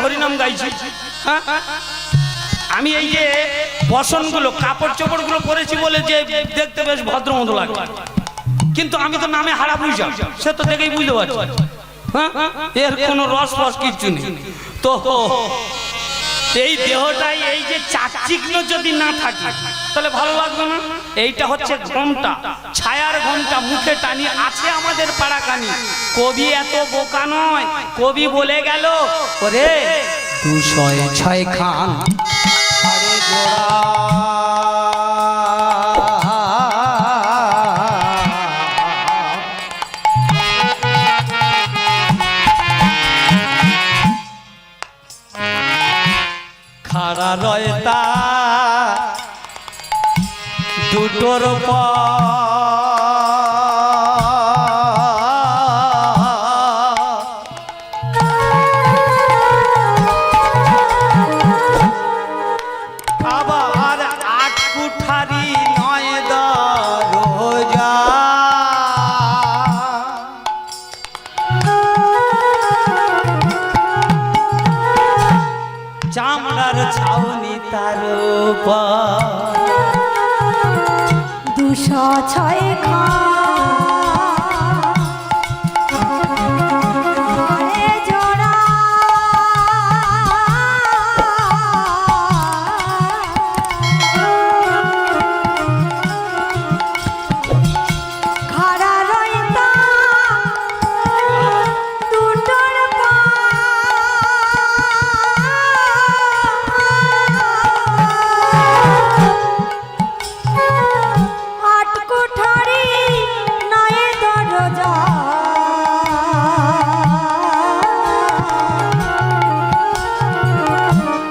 হরিনাম গাইছি? হ্যাঁ, আমি এই যে বসনগুলো কাপড় চোপড়গুলো পরেছি বলে যে দেখতে বেশ ভদ্র মতো লাগে, কিন্তু আমি তো নামে হারা বুঝা, সে তো দেখেই বুঝতে পারছি। হ্যাঁ, এর কোনো রস ফস কিচ্ছু নেই। তো এই দেহটাই এই যে চাকচিক্য যদি না থাকে তাহলে ভালো লাগবে না। এইটা হচ্ছে ঘোমটা, ছায়ার ঘোমটা, মুখে টানি আছে আমাদের পাড়াকানি। কবি এত বোকা নয়, কবি বলে গেল ওরে 206 খান আরে জোড়া খাড়া রয়তা দুটোর আবার 8 কুঠারি 9 দরজা, চামড়ার ছাউনি তার উপর 206 খান আরে জোড়া খাড়া রয়তা দুটোর পা 8 কুঠারি 9 দরজা,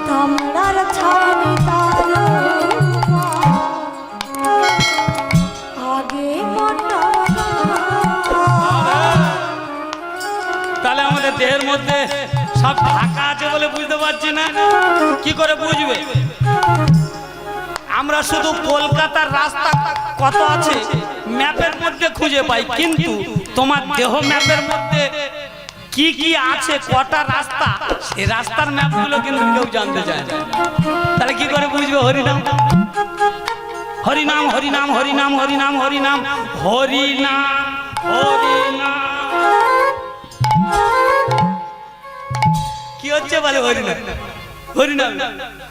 তামড়ার ছাউনি তার আগে মোটা। তাহলে আমাদের দেহের মধ্যে সব ঢাকা আছে বলে বুঝতে পারছি না, কি করে বুঝবে? আমরা শুধু কলকাতার রাস্তা কত আছে ম্যাপের মধ্যে খুঁজে পাই, কিন্তু তোমার দেহ ম্যাপের মধ্যে কি কি আছে, কটা রাস্তা, সেই রাস্তার ম্যাপগুলো কিন্তু কেউ জানতে চায় না। তাহলে কি করে বুঝবে? হরিনাম হরিনাম হরিনাম হরিনাম হরিনাম হরিনাম হরিনাম হরিনাম কি হচ্ছে বলে? হরিনাম হরিনাম।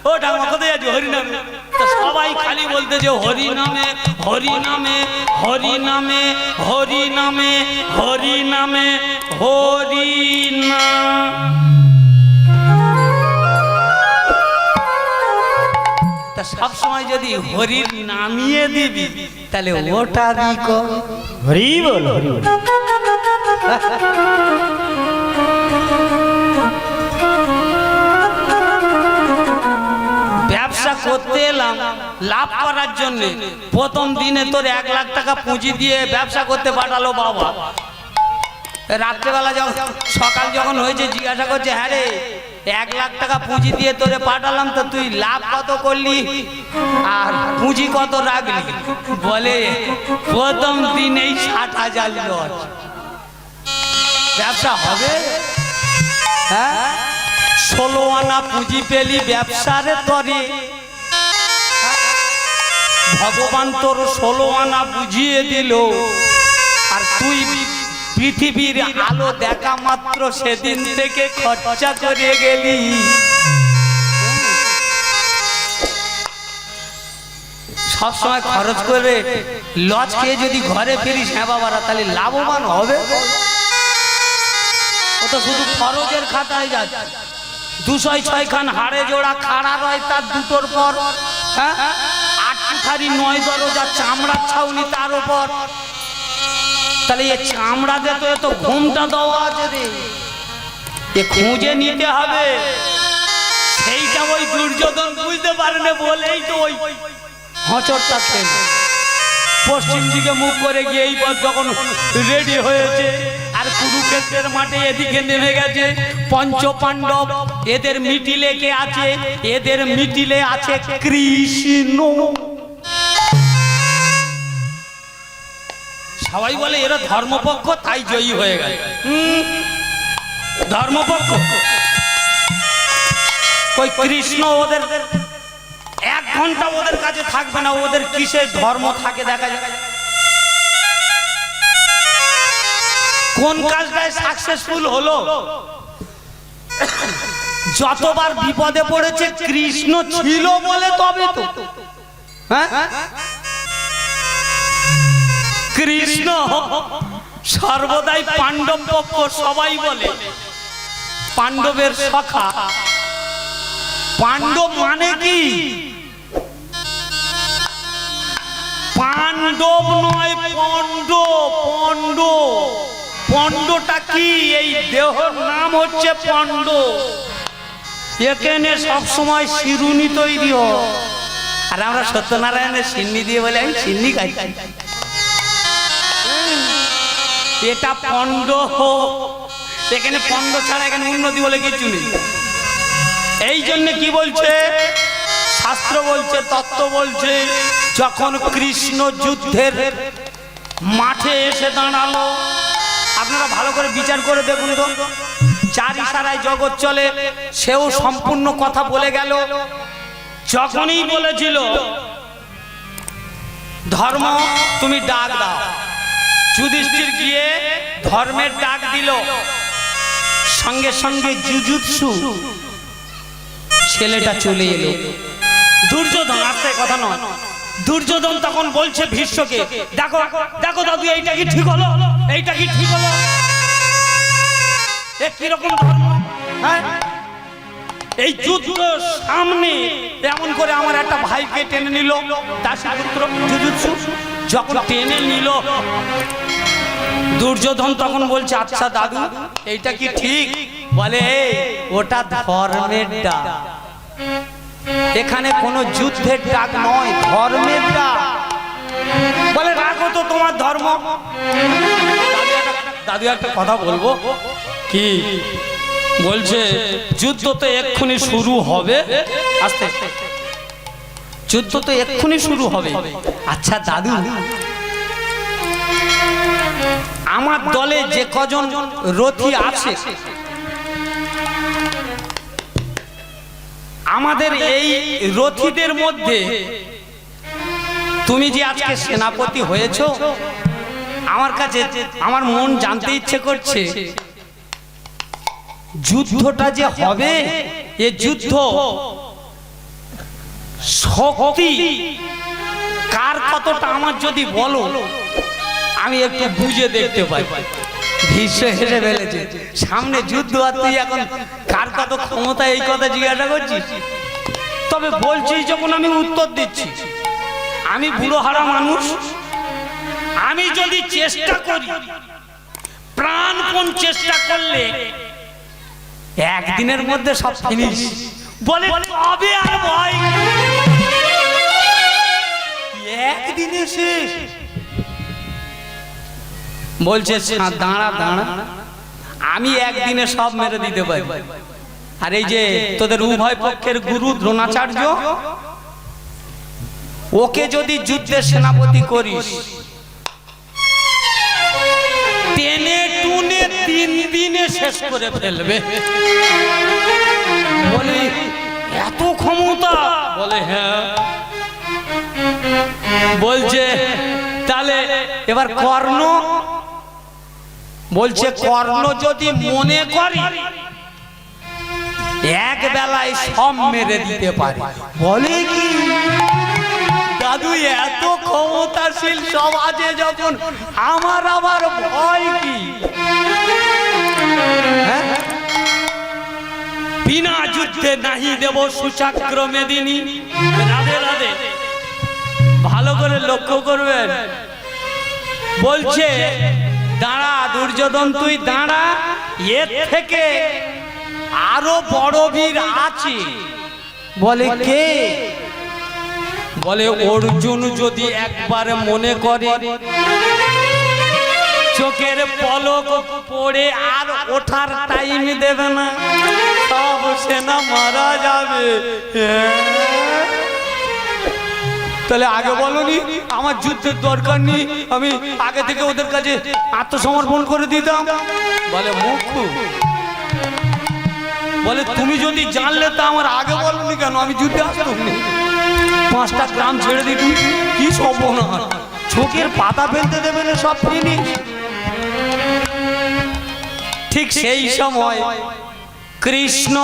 ও ঠাকুমা কোথায় যাচ্ছ? হরিনাম। সবাই খালি বলতে যে হরিনামে হরিনামে হরিনামে হরিনামে হরিনামে হরিনাম। তা সব সময় যদি হরির নামিয়ে দিবি তাহলে ওটা দিক হরি বল হরি বল। ব্যবসা করতে এলাম লাভ করার জন্য, প্রথম দিনে তোর 1 লাখ টাকা পুঁজি দিয়ে ব্যবসা করতে পাঠালো বাবা। রাত্রেবেলা যখন সকাল যখন হয়েছে জিজ্ঞাসা করছে, হ্যাঁ রে 1 লাখ টাকা পুঁজি দিয়ে তোরে পাঠালাম, তো তুই লাভ কত করলি আর পুঁজি কত রাখলি? বলে প্রথম দিনেই 60,000 লস। ব্যবসা হবে? হ্যাঁ, 16 আনা পুঁজি পেলি ব্যবসার তরে, ভগবান তোর 16 আনা বুঝিয়ে দিল, আর তুই পৃথিবীর আলো দেখা মাত্র সেদিন থেকে খরচা করে গেলি। সবসময় খরচ করে লজ খেয়ে যদি ঘরে ফিরিস, হ্যাঁ বাবারা, তাহলে লাভবান হবে? ও তো শুধু খরচের খাতায় যাচ্ছে। 206 খান হাড়ে জোড়া খাড়া রয় তার দুটোর পর, হ্যাঁ 8 কুঠারি 9 দরজা, চামড়ার ছাউনি তার উপর। তাহলে এই চামড়াতে তো এত ঘুমটা দেওয়া আছে রে, এ খুঁজে নিতে হবে। সেইটা ওই দুর্যোধন বুঝতে পারে না বলেই তো ওই হচরটা খেলে পশ্চিম দিকে মুখ করে গিয়ে এই পথ যখন রেডি হয়েছে, আর কুরুক্ষেত্রের মাঠে এদিকে নেমে গেছে পঞ্চ পাণ্ডব। এদের মিডিলে কে আছে? এদের মিডিলে আছে কৃষ্ণ। সবাই বলে এরা ধর্মপক্ষ, তাই জয়ী হয়ে গেল। ধর্মপক্ষ কই কৃষ্ণ ওদের 1 ঘন্টা ওদের কাছে থাকবে না, ওদের কিসের ধর্ম থাকে দেখা যায়। কোন কাজটায় সাকসেসফুল হলো? যতবার বিপদে পড়েছে কৃষ্ণ ছিল বলে তবে তো। হ্যাঁ, কৃষ্ণ সর্বদাই পাণ্ডব পক্ষ, সবাই বলে পাণ্ডবের সখা। পাণ্ডব মানে কি? পাণ্ডব নয়, পণ্ড। পণ্ড, পণ্ডটা কি? এই দেহর নাম হচ্ছে পণ্ড। এখানে সবসময় শিরুনি তৈরি হয়, আর আমরা সত্যনারায়ণের সিন্নি দিয়ে বলে আমি সিন্নি খাই। এটা পণ্ড। এখানে পণ্ড ছাড়া এখানে উন্নতি বলে কিছু নেই। এই জন্য কি বলছে শাস্ত্র, বলছে তত্ত্ব বলছে, যখন কৃষ্ণ যুদ্ধের মাঠে এসে দাঁড়ালো, আপনারা ভালো করে বিচার করে দেখুন তো, যার ইশারায় জগৎ চলে সেও সম্পূর্ণ কথা বলে গেল। যখনই বলেছিল ধর্ম তুমি ডাক দাও, যুধিষ্ঠির গিয়ে ধর্মের ডাক দিল, সঙ্গে সঙ্গে জুজুৎসু ছেলেটা চলে এলো। দুর্যোধন, আসতে কথা নয়, দুর্যোধন তখন বলছে ভীষ্মকে, দেখো দেখো দাদু, এইটা কি ঠিক হলো? এইটা কি ঠিক হলো? এ কিরকম ধর্ম? হ্যাঁ, এই যুদ্ধ সামনে এমন করে আমার একটা ভাইকে টেনে নিল, দাসপুত্র জুজুৎসু যখন টেনে নিল, দুর্যোধন তখন বলছে আচ্ছা দাদু এইটা কি ঠিক? বলে ওটা ধর্মের ডাক, এখানে কোনো যুদ্ধের ডাক নয়, ধর্মের ডাক। বলে রাখো তো তোমার ধর্ম। দাদু একটা কথা বলবো কি? বলছে যুদ্ধ তো এক্ষুনি শুরু হবে। আস্তে, যুদ্ধ তো এক্ষুনি শুরু হবে। আচ্ছা দাদু, আমার দলে যে কজন রথী আছে, আমাদের এই রথীদের মধ্যে তুমি যে আজকে সেনাপতি হয়েছো, আমার কাছে আমার মন জানতে ইচ্ছে করছে, যুদ্ধটা যে হবে এ যুদ্ধ শক্তি কার কতটা আমার যদি বলো, আমি একটু বুঝে দেখতে পাই। ভীষ্ম হেসে ফেলেছে, সামনে যুদ্ধ আর তুই এখন কার কত ক্ষমতা এই কথা জিজ্ঞাসা করছিস? তবে বলছিস যখন আমি উত্তর দিচ্ছি, আমি বুড়ো হারা মানুষ, আমি যদি চেষ্টা করি, প্রাণপণ চেষ্টা করলে একদিনের মধ্যে সব ফিনিশ। বলে তবে আর ভয়, একদিনে শেষ। বলছে দাঁড়া দাঁড়া, আমি একদিনে সব মেরে দিতে পারি। আর এই যে তোদের উভয় পক্ষের গুরু দ্রোণাচার্য, ওকে যদি যুদ্ধের সেনাপতি করিস, টেনে টুনে 3 দিনে শেষ করে ফেলবে। বলে এত ক্ষমতা? বলে হ্যাঁ। বলছে তাহলে এবার কর্ণ, বলছে কর্ণ যদি মনে করি এক বেলায় সব মেরে দিতে পারে। বলে কি দাদু, এত ক্ষমতাশীল সব আছে যখন, আমার আবার ভয় কি? বিনা যুদ্ধে নাহি দেব সুচাক্র মেদিনী। রাধে রাধে, ভালো করে লক্ষ্য করবেন। বলছে দাঁড়া দুর্যোধন, তুই দাঁড়া, এর থেকে আরো বড় বীর আছে। বলে কে? বলে অর্জুন যদি একবার মনে করে চোখের পলক পড়ে আর ওঠার টাইম দেবে না, সব সেনা মারা যাবে। তাহলে আগে বলনি আমার যুদ্ধের দরকার নেই, আমি আগে থেকে ওদের কাছে আত্মসমর্পণ করে দিতাম। বলে মুখ্য বলে তুমি যদি জানলে তো আমার আগে বলনি কেন, আমি যুদ্ধে আসতাম না। 5টা গ্রাম ছেড়ে দিবি, কি সম্ভাবনা, চোখের পাতা ফেলতে দেবে না, সব ফিনিশ। ঠিক সেই সময় কৃষ্ণ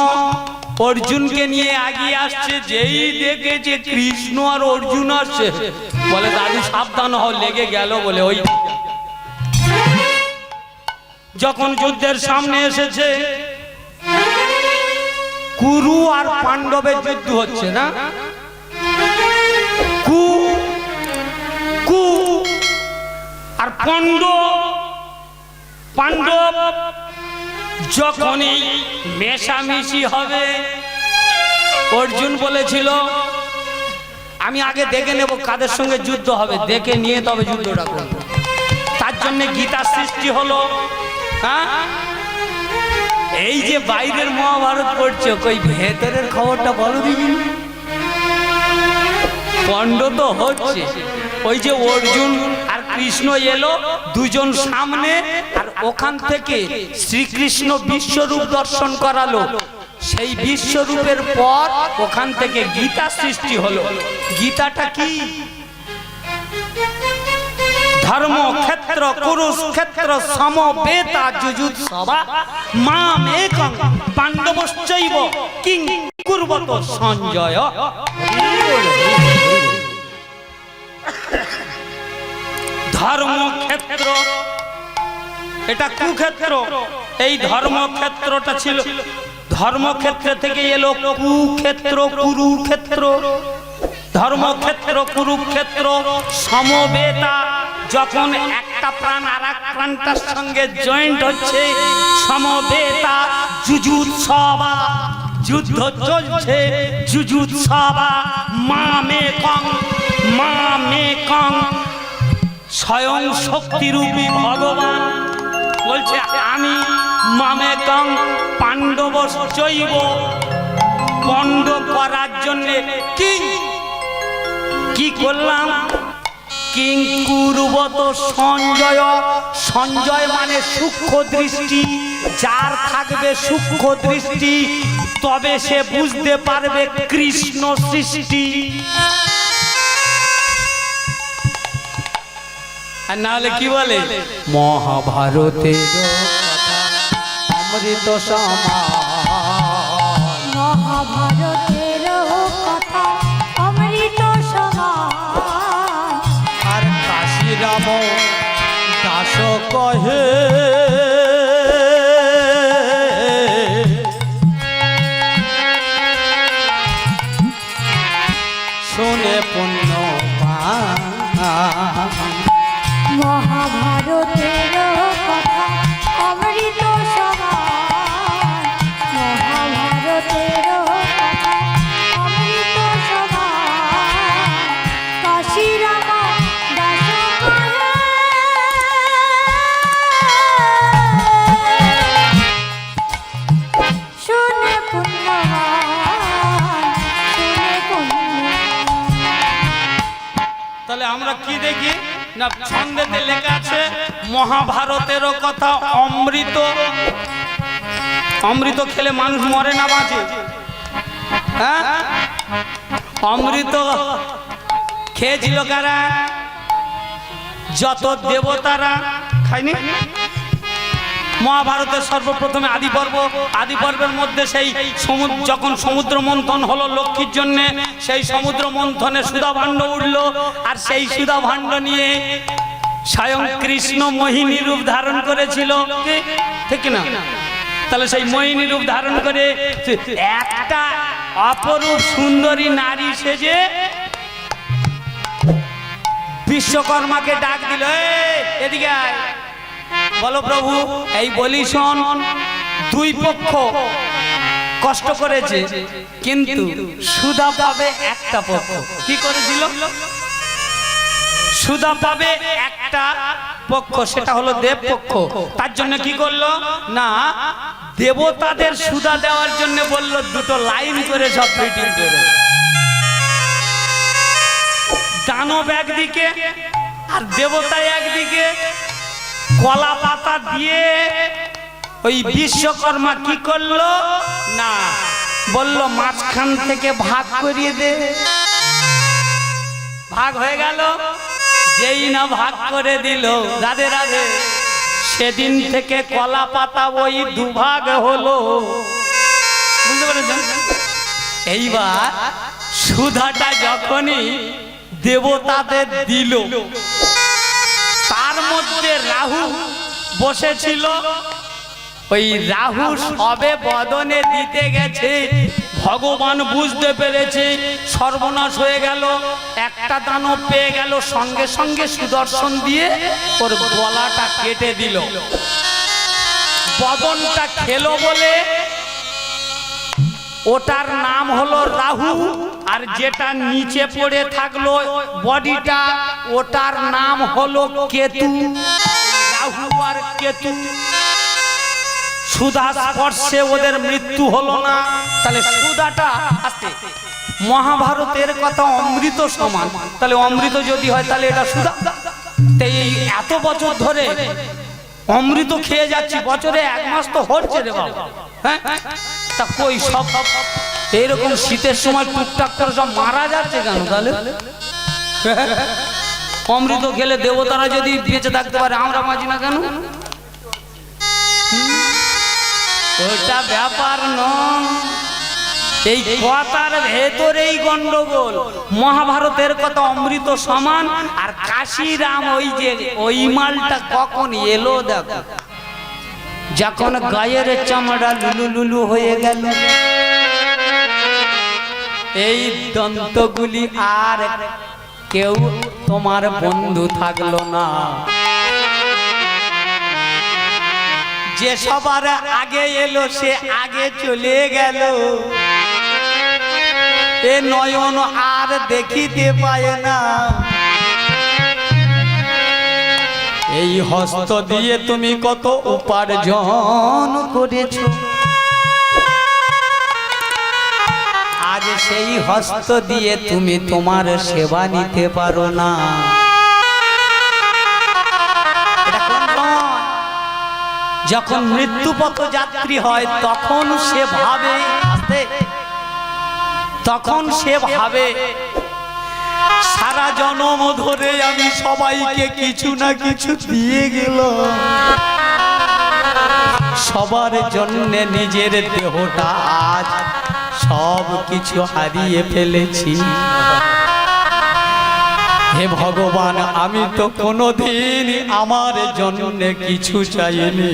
অর্জুনকে নিয়ে এগিয়ে আসছে। যেই দেখেছে কৃষ্ণ আর অর্জুন আসছে, বলে দাদু সাবধান হও, লেগে গেল বলে। ওই যখন যুদ্ধের সামনে এসেছে, কুরু আর পাণ্ডবের যুদ্ধ হচ্ছে না, কু আর পাণ্ডব যখনই মেশামেশি হবে, অর্জুন বলেছিল আমি আগে দেখে নেব কাদের সঙ্গে যুদ্ধ হবে, দেখে নিয়ে তবে যুদ্ধটা করব। তার জন্য গীতার সৃষ্টি হলো। হ্যাঁ, এই যে বাইরের মহাভারত পড়ছে, কই ভেতরের খবরটা বলো দিবি। পণ্ড তো হচ্ছে, ওই যে অর্জুন আর কৃষ্ণ এলো দুজন সামনে, আর ওখান থেকে শ্রীকৃষ্ণ বিশ্বরূপ দর্শন করালো। সেই বিশ্বরূপের পর ওখান থেকে গীতা সৃষ্টি হলো। গীতাটা কি? ধর্মক্ষেত্র কুরুক্ষেত্র সমবেতা যুযুৎসবা মাম একং পাণ্ডবশ্চৈব কিং কুর্বত সঞ্জয়। ধর্মক্ষেত্র, এটা কুক্ষেত্র। এই ধর্মক্ষেত্রটা ছিল, ধর্মক্ষেত্র থেকে এলো কুক্ষেত্র, কুরুক্ষেত্র। ধর্মক্ষেত্র কুরুক্ষেত্র সমবেতা, যখন একটা প্রাণ আর এক প্রাণটার সঙ্গে জয়েন্ট হচ্ছে, সমবেতা যুযুৎসবা, যুদ্ধ চলছে, যুযুৎসবা মামেকং, মামেকং স্বয়ং শক্তিরূপী ভগবান বলছে আমি মামেকং পাণ্ডবশ্চৈব, পণ্ড করার জন্য কি করলাম, কিং কুর্বত সঞ্জয়। সঞ্জয় মানে সূক্ষ্ম দৃষ্টি, যার থাকবে সূক্ষ্ম দৃষ্টি তবে সে বুঝতে পারবে কৃষ্ণ সৃষ্টি। আর নাহলে কি বলে, মহাভারতের অমৃত সমান, মহাভারতের কথা অমৃত সমান। আর কাশীরাম দাস কহে শুনে পুণ্য মহাভারতের কথা অমৃত সমান, মহাভারতের কথা অমৃত সমান। কাশীরাম দাস কহে শুনে পুণ্যবান, শুনে পুণ্যবান। তাহলে আমরা কি দেখি না, ছন্দেতে লেখা আছে মহাভারতেরও কথা অমৃত। অমৃত খেলে মানুষ মরে না, বাঁচে। হ্যাঁ, অমৃত খেয়েছিল কারা? যত দেবতারা খায়নি। মহাভারতের সর্বপ্রথমে আদি পর্বের মধ্যে সেই সমুদ্র, যখন সমুদ্র মন্থন হলো লক্ষ্মীর জন্য, সেই সমুদ্র মন্থনে সুধা ভাণ্ড উঠলো, আর সেই সুধা ভাণ্ড নিয়ে স্বয়ং কৃষ্ণ মোহিনী রূপ ধারণ করেছিল, ঠিক না? তাহলে সেই মোহিনী রূপ ধারণ করে একটা অপরূপ সুন্দরী নারী সেজে বিশ্বকর্মাকে ডাক দিল, এদিকে আয়। বলো প্রভু, এই বলি শোন, দুই পক্ষ কষ্ট করেছে, কিন্তু সুধা পাবে একটা পক্ষ। কি করেছিল? সুধা পাবে একটা পক্ষ, সেটা হলো দেব পক্ষ। তার জন্য কি করলো না, দেবতাদের সুধা দেওয়ার জন্য বলল দুটো লাইন করে সব ফিটিং করে। দানব একদিকে আর দেবতা একদিকে, কলা পাতা দিয়ে ওই বিশ্বকর্মা কি করলো না, বলল মাঝখান থেকে ভাগ করিয়ে দে। ভাগ হয়ে গেল। যেই না ভাগ করে দিল, রাধে রাধে, সেদিন থেকে কলা পাতা ওই দুভাগ হলো। বুঝতে পেরেছেন? এইবার সুধাটা যখনই দেবতাদের দিল, তার মধ্যে রাহু বসেছিল। ওই রাহু সবে বদনে দিতে গেছে, ভগবান বুঝতে পেরেছে সর্বনাশ হয়ে গেল। একটা দানব পেয়ে গেল, সঙ্গে সঙ্গে সুদর্শন দিয়ে ওর গলাটা কেটে দিল। বদনটা খেলো বলে ওটার নাম হলো রাহু, আর যেটা নিচে পড়ে থাকলো বডিটা, ওটার নাম হলো কেতু। রাহু আর কেতু। সুধা স্পর্শে ওদের মৃত্যু হলো না। তাহলে সুধাটা আছে, মহাভারতের কথা অমৃত সমান। তাহলে অমৃত যদি হয় তাহলে এটা সুধা। তাই এই এত বছর ধরে অমৃত খেয়ে যাচ্ছি, বছরে 1 মাস তো হচ্ছে রে বাবা। হ্যাঁ, তা কই সব এইরকম শীতের সময় টুকটাক করে সব মারা যাচ্ছে কেন? তাহলে অমৃত খেলে দেবতারা যদি বেঁচে থাকতে পারে, আমরা বাঁচি না কেন? ওটা ব্যাপার নয়, এই কথার ভেতরেই গন্ডগোল। মহাভারতের কথা অমৃত সমান, আর কাশিরাম ওই যে ওই মালটা কখন এলো দেখো, যখন গায়ের চামড়া লুলু লুলু হয়ে গেল, এই দন্তগুলি আর কেউ তোমার বন্ধু থাকলো না। যে সবার আগে এলো সে আগে চলে গেল। এ নয়ন আর দেখিতে পায় না। এই হস্ত দিয়ে তুমি কত উপার্জন করেছো, আজ সেই হস্ত দিয়ে তুমি তোমার সেবা নিতে পারো না। যখন মৃত্যুপথ যাত্রী হয় তখন সে ভাবে, তখন সে ভাবে সারা জন্ম ধরে আমি সবাইকে কিছু না কিছু দিয়ে গেলাম, সবার জন্য নিজের দেহটা আজ সব কিছু হারিয়ে ফেলেছি। হে ভগবান, আমি তো কোনোদিন আমার জন্য কিছু চাইনি।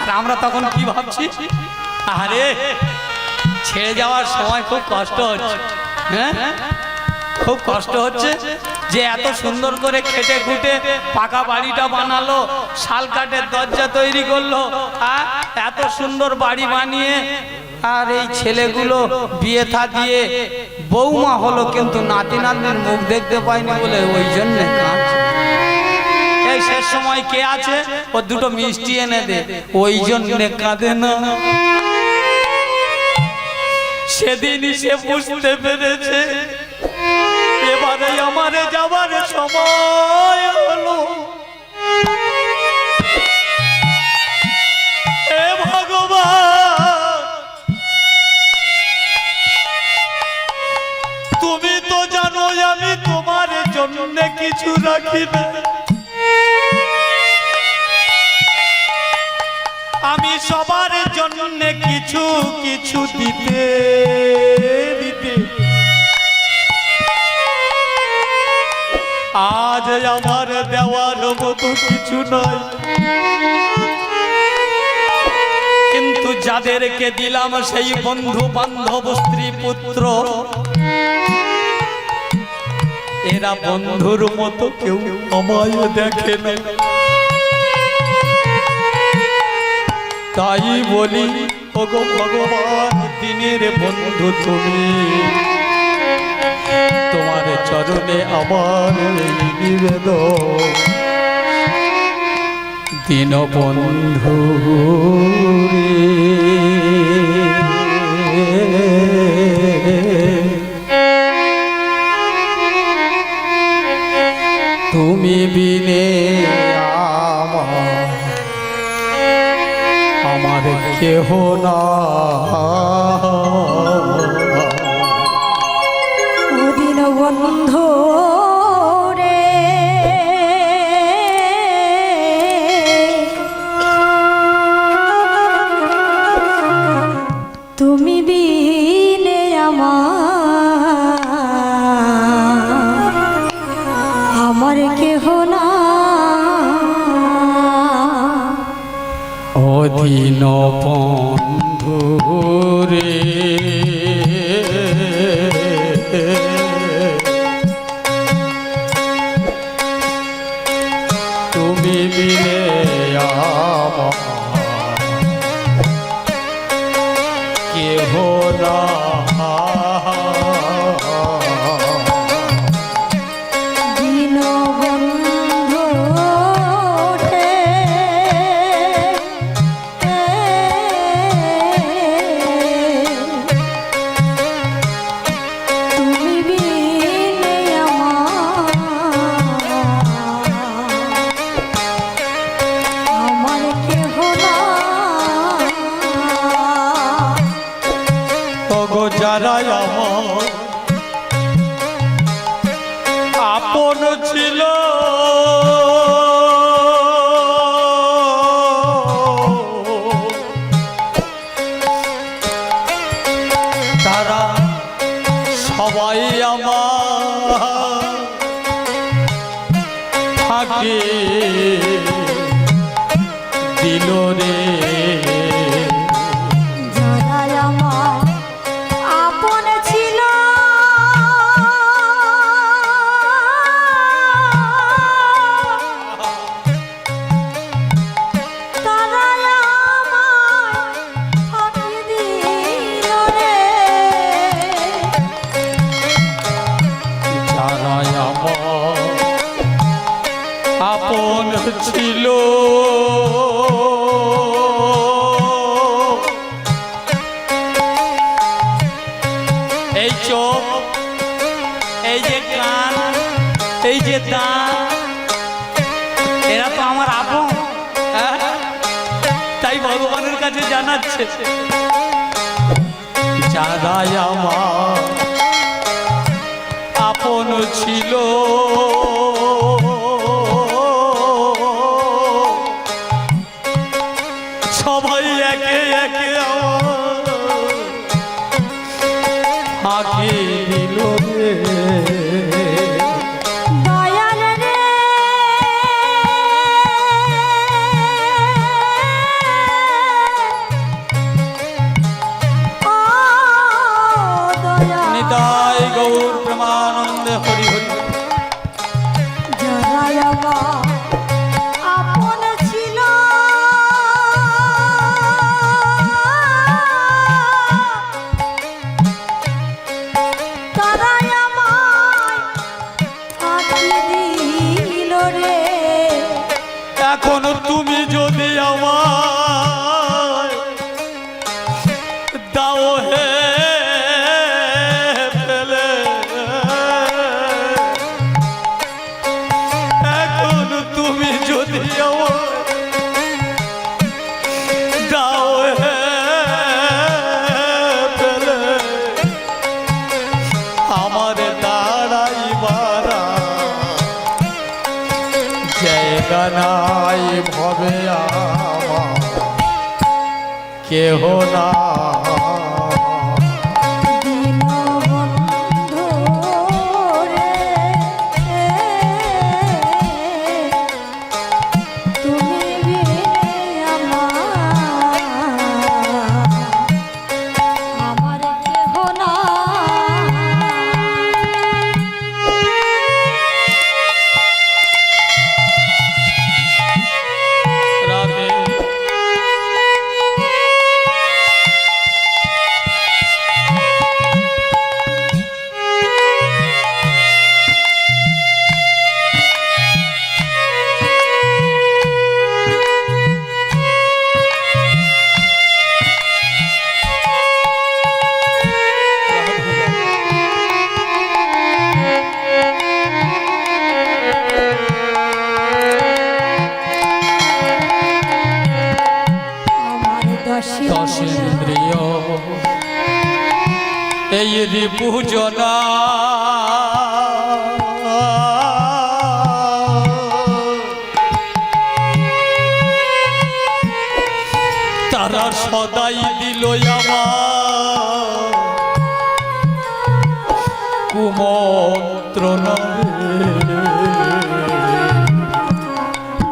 আর আমরা তখন কি ভাবছি, আরে ছেড়ে যাওয়ার সময় খুব কষ্ট হচ্ছে। হ্যাঁ, খুব কষ্ট হচ্ছে যে এত সুন্দর করে খেটে খুটে পাকা বাড়িটা বানালো, শাল কাঠের দরজা তৈরি করলো, এত সুন্দর বাড়ি বানিয়ে, আর এই ছেলেগুলো বিয়ে থা দিয়ে বৌমা হলো, কিন্তু নাতি নাতনির মুখ দেখতে পাইনি বলে ওই জন্য কাঁদছে। এই শেষ সময় কে আছে, ও দুটো মিষ্টি এনে দে, ওই জন্য কাঁদে না। সেদিনই সে বুঝতে পেরেছে এবারে আমার যাবার সময় হলো। হে ভগবান, তুমি তো জানো আমি তোমার জন্য কিছু রাখি না। আমি সবার জন্য কিছু কিছু দিতে দিতে আজ আমার দেওয়ার মতো কিছু নয়। কিন্তু যাদেরকে দিলাম সেই বন্ধু বান্ধব স্ত্রী পুত্র, এরা বন্ধুর মতো কেউ আমায় দেখে না। তাই বলি, ওগো ভগবান, দিনের বন্ধু তুমি, তোমার চরণে আমার নিবেদন, দিন বন্ধু তুমি বিনে আমার কেহ না দিন বন্ধু রে তুমি বিনে আমার কেহ না অধীন বন্ধু রে তুমি বিনে আমার কেহ না দিন বন্ধু রে তুমি বিনে আমার কেহ না তগো যারা আমার আপন ছিল তারা সবাই আমার ফাঁকি দিল রে যারা আমার আপন ছিল তারা আমায় ফাঁকি দিল রে যারা আমার আপন ছিল এই চোখ, এই যে কান, এই যে দাঁত, এরা তো আমার আপন। হ্যাঁ? তাই ভগবানের কাছে জানাচ্ছে যারা আমার আপন ছিল সবাই একে একে আমার ফাঁকি দিল রে দয়াল রে ও দয়াল নিতাই গৌর প্রেমানন্দে হরি হরি যারা আমার আপন ছিল তারা আমায় ফাঁকি দিল রে এখন তুমি যদি আমার দাও হে ফেলে এখন তুমি যদি আমার দাও হে ফেলে আমার দাঁড়াই বারা জায়গা নাই ভবে আমার কেহ না দিন বন্ধু রে তুমি বিনে আমার কেহ না রাধে এই রিপুজনা তারা সদাই দিল আমার কুমন্ত্রণা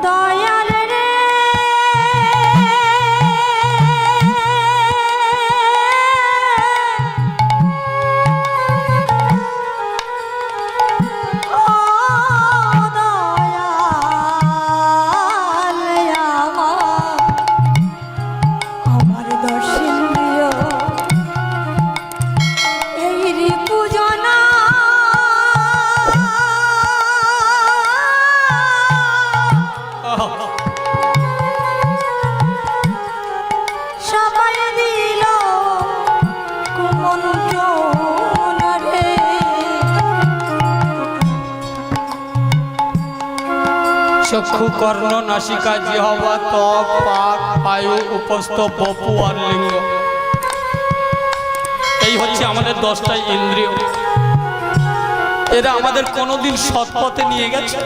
দয়াল রে ও দয়াল আমার দর্শন দিও এই রিপুজনা সবাই দিল কুমন্ত্রণা রে চক্ষু কর্ণ নাসিকা জিহ্বা ত্বক পাক বায়ু উপস্থ বপু আর লিঙ্গ, এই হচ্ছে আমাদের 10টা ইন্দ্রিয়। এরা আমাদের কোনোদিন সৎপথে নিয়ে গেছে?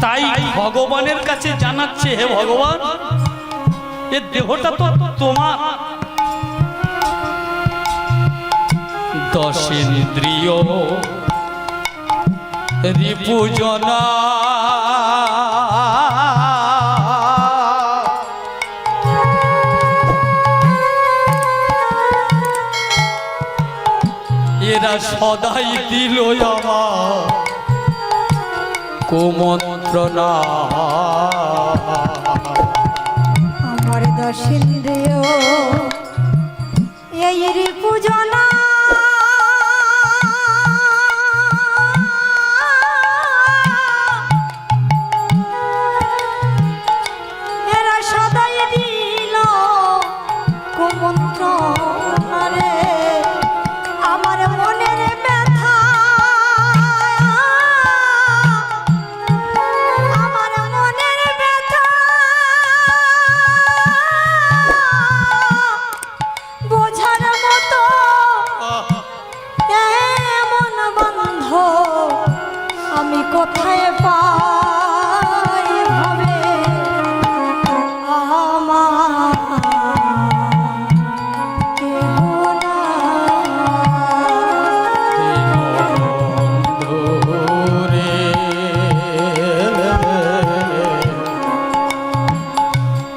তাই ভগবানের কাছে জানাচ্ছে, হে ভগবান, এ দেহটা তো তোমার। 10 ইন্দ্রিয় রিপুজনা এরা সদাই দিল আমার কুমন্ত্রণা। আমার দর্শন দিও এই রিপুজনা এরা সদাই দিল কুমন্ত্রণা রে আমার মনের ব্যথা আমার মনের ব্যথা বোঝার মতো এমন বন্ধ আমি কোথায় পাই ভাবে আমার কেহ বন্ধুরে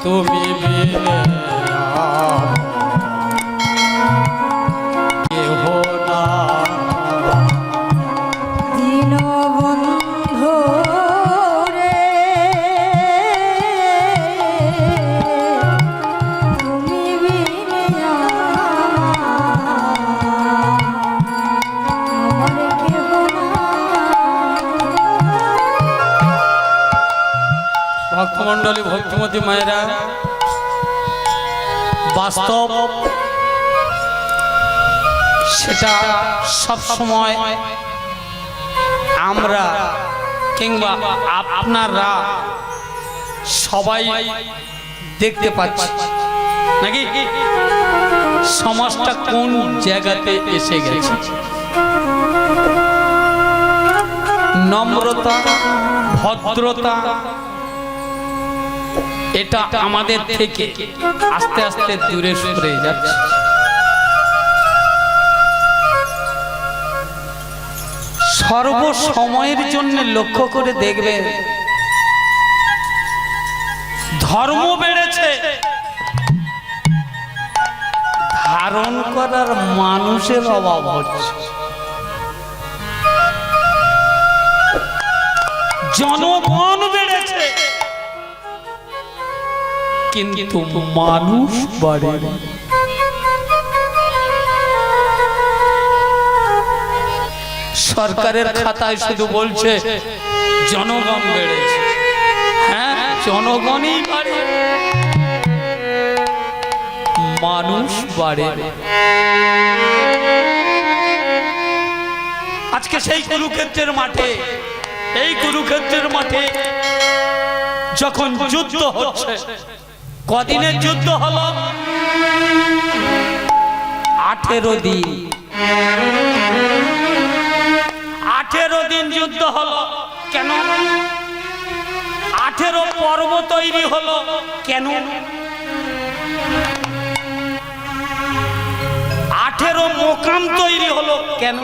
তুমি বিনে আর কেহ না। দীনবন্ধু রে তুমি বিনে আমার কেহ না। ভক্তমণ্ডলী, ভক্তিমতী মায়েরা, বাস্তব সেটা সব সময় আমরা কিংবা আপনারা সবাই দেখতে পাচ্ছি নাকি সমাজটা কোন জায়গাতে এসে গেছে। নম্রতা, ভদ্রতা এটা আমাদের থেকে আস্তে আস্তে দূরে সরে যাচ্ছে। সর্বসময়ের জন্য লক্ষ্য করে দেখবেন ধর্ম বেড়েছে, ধারণ করার মানুষের অভাব হচ্ছে। জনগণ বেড়েছে কিন্তু মানুষ বাড়ে। সরকারের খাতায় শুধু বলছে জনগণ বেড়েছে। হ্যাঁ, জনগণই বাড়ে, মানুষ বাড়ে। আজকে সেই কুরুক্ষেত্রের মাঠে, এই কুরুক্ষেত্রের মাঠে যখন যুদ্ধ হচ্ছে, কদিনের যুদ্ধ হলো? 18 দিন 18 দিন যুদ্ধ হলো কেন? 18 পর্ব তৈরি হলো কেন? 18 মোকাম তৈরি হলো কেন?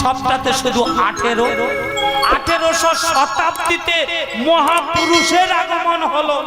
সবটাতে শুধু 1800 শতাব্দীতে মহাপুরুষের আগমন হলো